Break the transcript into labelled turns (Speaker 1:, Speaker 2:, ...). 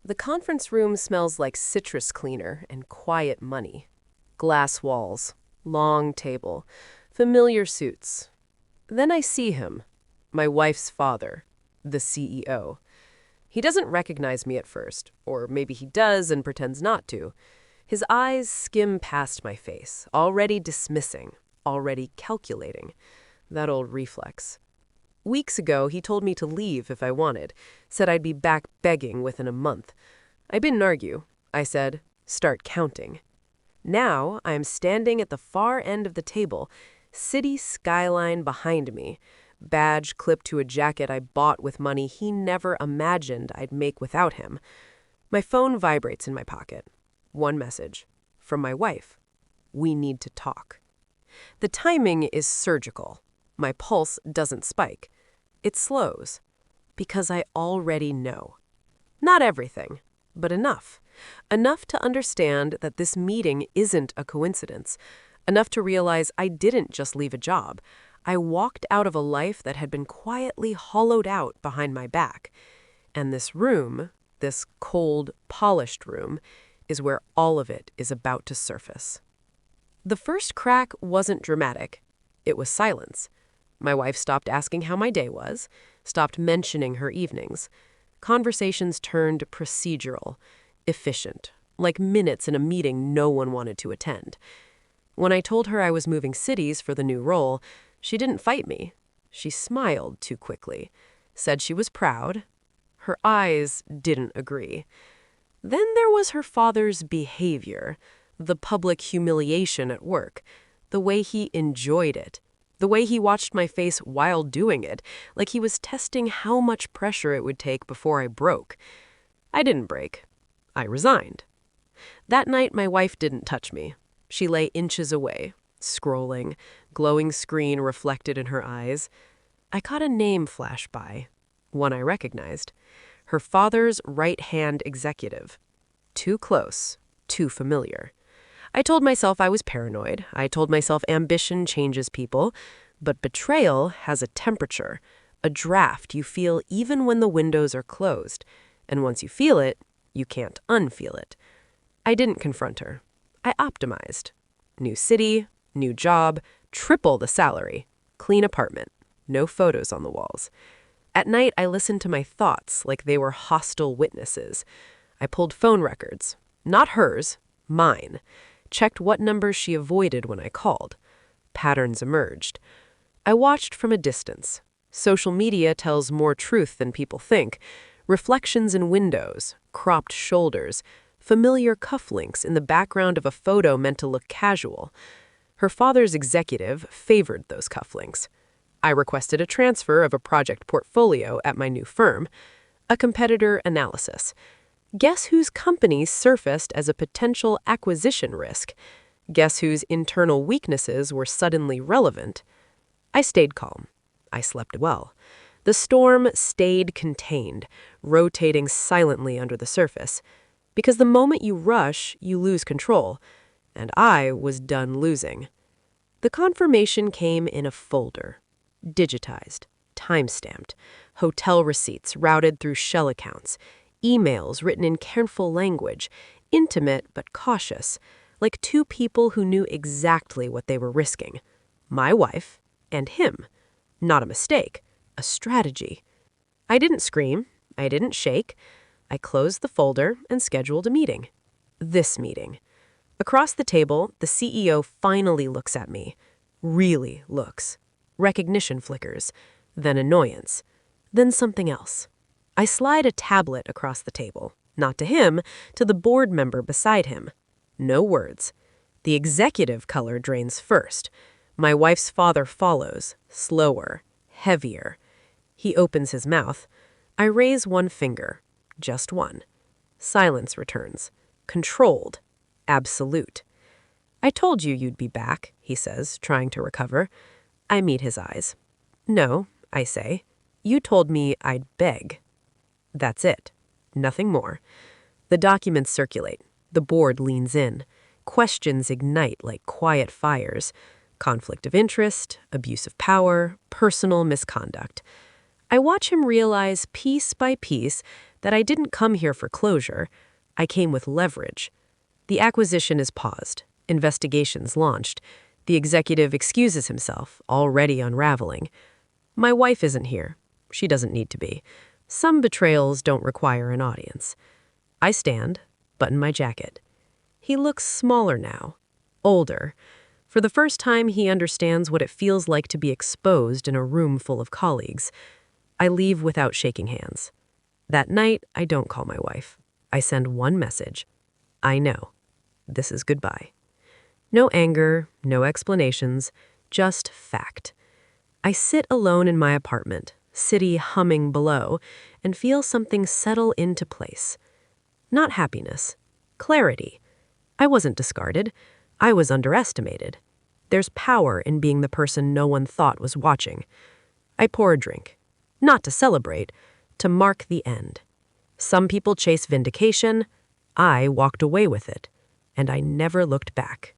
Speaker 1: The conference room smells like citrus cleaner and quiet money. Glass walls, long table, familiar suits. Then I see him, my wife's father, the CEO. He doesn't recognize me at first, or maybe he does and pretends not to. His eyes skim past my face, already dismissing, already calculating. That old reflex. Weeks ago, he told me to leave if I wanted, said I'd be back begging within a month. I didn't argue. I said, start counting. Now, I am standing at the far end of the table, city skyline behind me, badge clipped to a jacket I bought with money he never imagined I'd make without him. My phone vibrates in my pocket. One message. From my wife. We need to talk. The timing is surgical. My pulse doesn't spike. It slows. Because I already know. Not everything, but enough. Enough to understand that this meeting isn't a coincidence. Enough to realize I didn't just leave a job. I walked out of a life that had been quietly hollowed out behind my back. And this room, this cold, polished room, is where all of it is about to surface. The first crack wasn't dramatic. It was silence. My wife stopped asking how my day was, stopped mentioning her evenings. Conversations turned procedural, efficient, like minutes in a meeting no one wanted to attend. When I told her I was moving cities for the new role, she didn't fight me. She smiled too quickly, said she was proud. Her eyes didn't agree. Then there was her father's behavior, the public humiliation at work, the way he enjoyed it, the way he watched my face while doing it, like he was testing how much pressure it would take before I broke. I didn't break. I resigned. That night, my wife didn't touch me. She lay inches away, scrolling, glowing screen reflected in her eyes. I caught a name flash by, one I recognized. Her father's right-hand executive. Too close, too familiar. I told myself I was paranoid. I told myself ambition changes people. But betrayal has a temperature, a draft you feel even when the windows are closed. And once you feel it, you can't unfeel it. I didn't confront her. I optimized. New city, new job, triple the salary, clean apartment, no photos on the walls. At night, I listened to my thoughts like they were hostile witnesses. I pulled phone records, not hers, mine. Checked what numbers she avoided when I called. Patterns emerged. I watched from a distance. Social media tells more truth than people think. Reflections in windows, cropped shoulders, familiar cufflinks in the background of a photo meant to look casual. Her father's executive favored those cufflinks. I requested a transfer of a project portfolio at my new firm. A competitor analysis. Guess whose company surfaced as a potential acquisition risk? Guess whose internal weaknesses were suddenly relevant? I stayed calm. I slept well. The storm stayed contained, rotating silently under the surface. Because the moment you rush, you lose control. And I was done losing. The confirmation came in a folder. Digitized, time-stamped, hotel receipts routed through shell accounts, emails written in careful language, intimate but cautious, like two people who knew exactly what they were risking. My wife and him. Not a mistake, a strategy. I didn't scream. I didn't shake. I closed the folder and scheduled a meeting. This meeting. Across the table, the CEO finally looks at me. Really looks. Recognition flickers. Then annoyance. Then something else. I slide a tablet across the table, not to him, to the board member beside him. No words. The executive color drains first. My wife's father follows, slower, heavier. He opens his mouth. I raise one finger, just one. Silence returns. Controlled. Absolute. I told you you'd be back, he says, trying to recover. I meet his eyes. No, I say. You told me I'd beg. That's it. Nothing more. The documents circulate. The board leans in. Questions ignite like quiet fires. Conflict of interest, abuse of power, personal misconduct. I watch him realize piece by piece that I didn't come here for closure. I came with leverage. The acquisition is paused. Investigations launched. The executive excuses himself, already unraveling. My wife isn't here. She doesn't need to be. Some betrayals don't require an audience. I stand, button my jacket. He looks smaller now, older. For the first time, he understands what it feels like to be exposed in a room full of colleagues. I leave without shaking hands. That night, I don't call my wife. I send one message. I know. This is goodbye. No anger, no explanations, just fact. I sit alone in my apartment, city humming below, and feel something settle into place. Not happiness, clarity. I wasn't discarded. I was underestimated. There's power in being the person no one thought was watching. I pour a drink. Not to celebrate, to mark the end. Some people chase vindication. I walked away with it, and I never looked back.